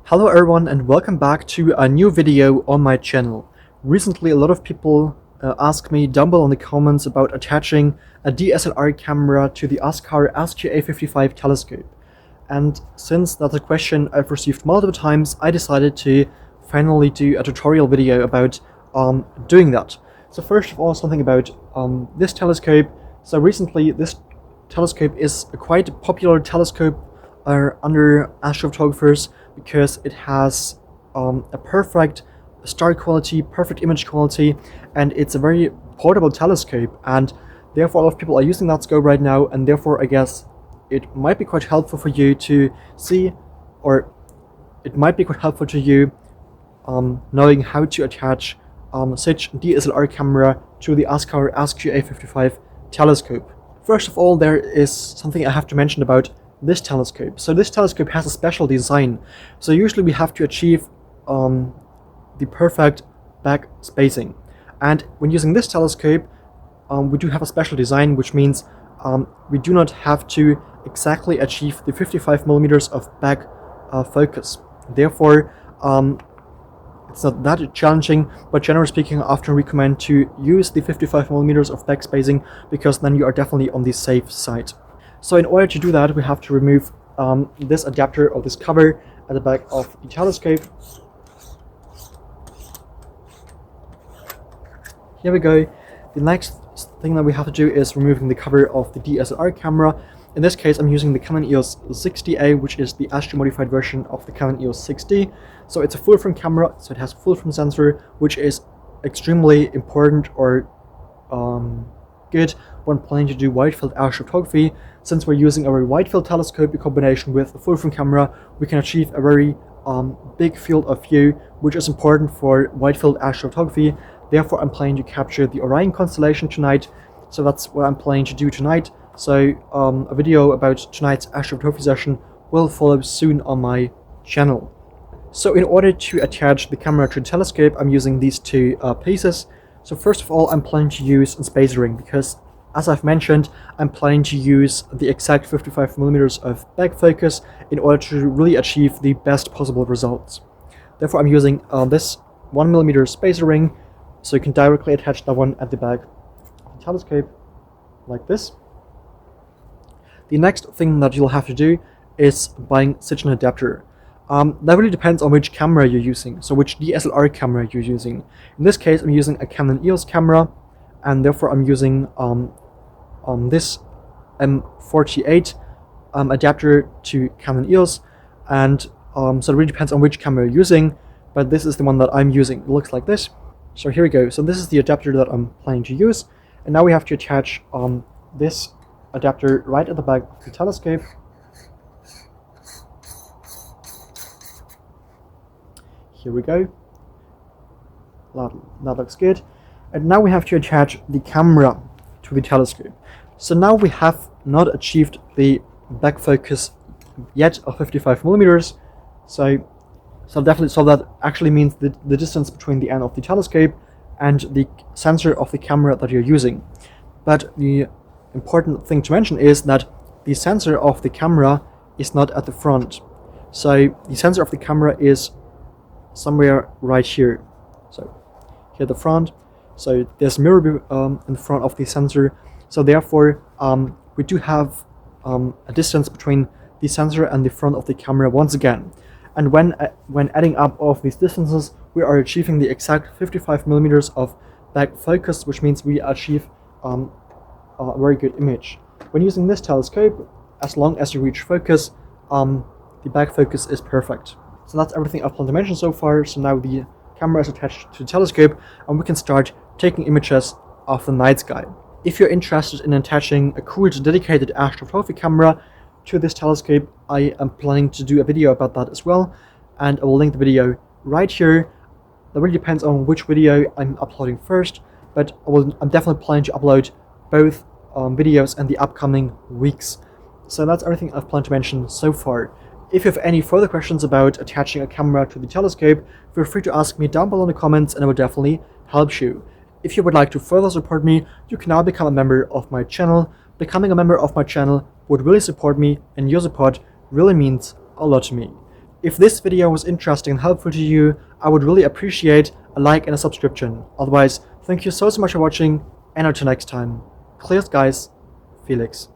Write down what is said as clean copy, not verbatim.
Hello everyone and welcome back to a new video on my channel. Recently a lot of people asked me down below in the comments about attaching a DSLR camera to the Askar SQA55 telescope. And since that's a question I've received multiple times, I decided to finally do a tutorial video about doing that. So first of all, something about this telescope. So recently this telescope is a quite popular telescope under astrophotographers because it has a perfect star quality, perfect image quality, and it's a very portable telescope, and therefore a lot of people are using that scope right now, and therefore I guess it might be quite helpful for you to see, or it might be quite helpful to you knowing how to attach such DSLR camera to the Askar SQA55 telescope. First of all, there is something I have to mention about this telescope. So this telescope has a special design. So usually we have to achieve the perfect back spacing. And when using this telescope, we do have a special design, which means we do not have to exactly achieve the 55 millimeters of back focus. Therefore, it's not that challenging, but generally speaking, I often recommend to use the 55 millimeters of back spacing because then you are definitely on the safe side. So in order to do that, we have to remove this adapter or this cover at the back of the telescope. Here we go. The next thing that we have to do is removing the cover of the DSLR camera. In this case, I'm using the Canon EOS 60A, which is the Astro modified version of the Canon EOS 6D. So it's a full frame camera, so it has a full frame sensor, which is extremely important or good when planning to do wide field astrophotography. Since we're using a very wide field telescope in combination with a full frame camera, we can achieve a very big field of view, which is important for wide field astrophotography. Therefore, I'm planning to capture the Orion constellation tonight. So that's what I'm planning to do tonight. So a video about tonight's astrophotography session will follow soon on my channel. So in order to attach the camera to the telescope, I'm using these two pieces. So first of all, I'm planning to use a spacer ring because, as I've mentioned, I'm planning to use the exact 55 millimeters of back focus in order to really achieve the best possible results. Therefore, I'm using this 1mm spacer ring, so you can directly attach that one at the back of the telescope, like this. The next thing that you'll have to do is buying such an adapter. That really depends on which camera you're using, so which DSLR camera you're using. In this case, I'm using a Canon EOS camera, and therefore I'm using this M48 adapter to Canon EOS, and so it really depends on which camera you're using, but this is the one that I'm using. It looks like this. So here we go. So this is the adapter that I'm planning to use, and now we have to attach this adapter right at the back of the telescope. Here we go. That looks good. And now we have to attach the camera to the telescope. So now we have not achieved the back focus yet of 55 millimeters. So that actually means the distance between the end of the telescope and the sensor of the camera that you're using. But the important thing to mention is that the sensor of the camera is not at the front. So the sensor of the camera is somewhere right here. So here at the front. So there's a mirror in front of the sensor. So therefore, we do have a distance between the sensor and the front of the camera once again. And when adding up all of these distances, we are achieving the exact 55 millimeters of back focus, which means we achieve a very good image. When using this telescope, as long as you reach focus, the back focus is perfect. So that's everything I've planned to mention so far. So now the camera is attached to the telescope, and we can start taking images of the night sky. If you're interested in attaching a cool dedicated astrophotography camera to this telescope, I am planning to do a video about that as well, and I will link the video right here. That really depends on which video I'm uploading first, but I'm definitely planning to upload both videos in the upcoming weeks. So that's everything I've planned to mention so far. If you have any further questions about attaching a camera to the telescope, feel free to ask me down below in the comments, and I will definitely help you. If you would like to further support me, you can now become a member of my channel. Becoming a member of my channel would really support me, and your support really means a lot to me. If this video was interesting and helpful to you, I would really appreciate a like and a subscription. Otherwise, thank you so much for watching, and until next time. Clear skies, Felix.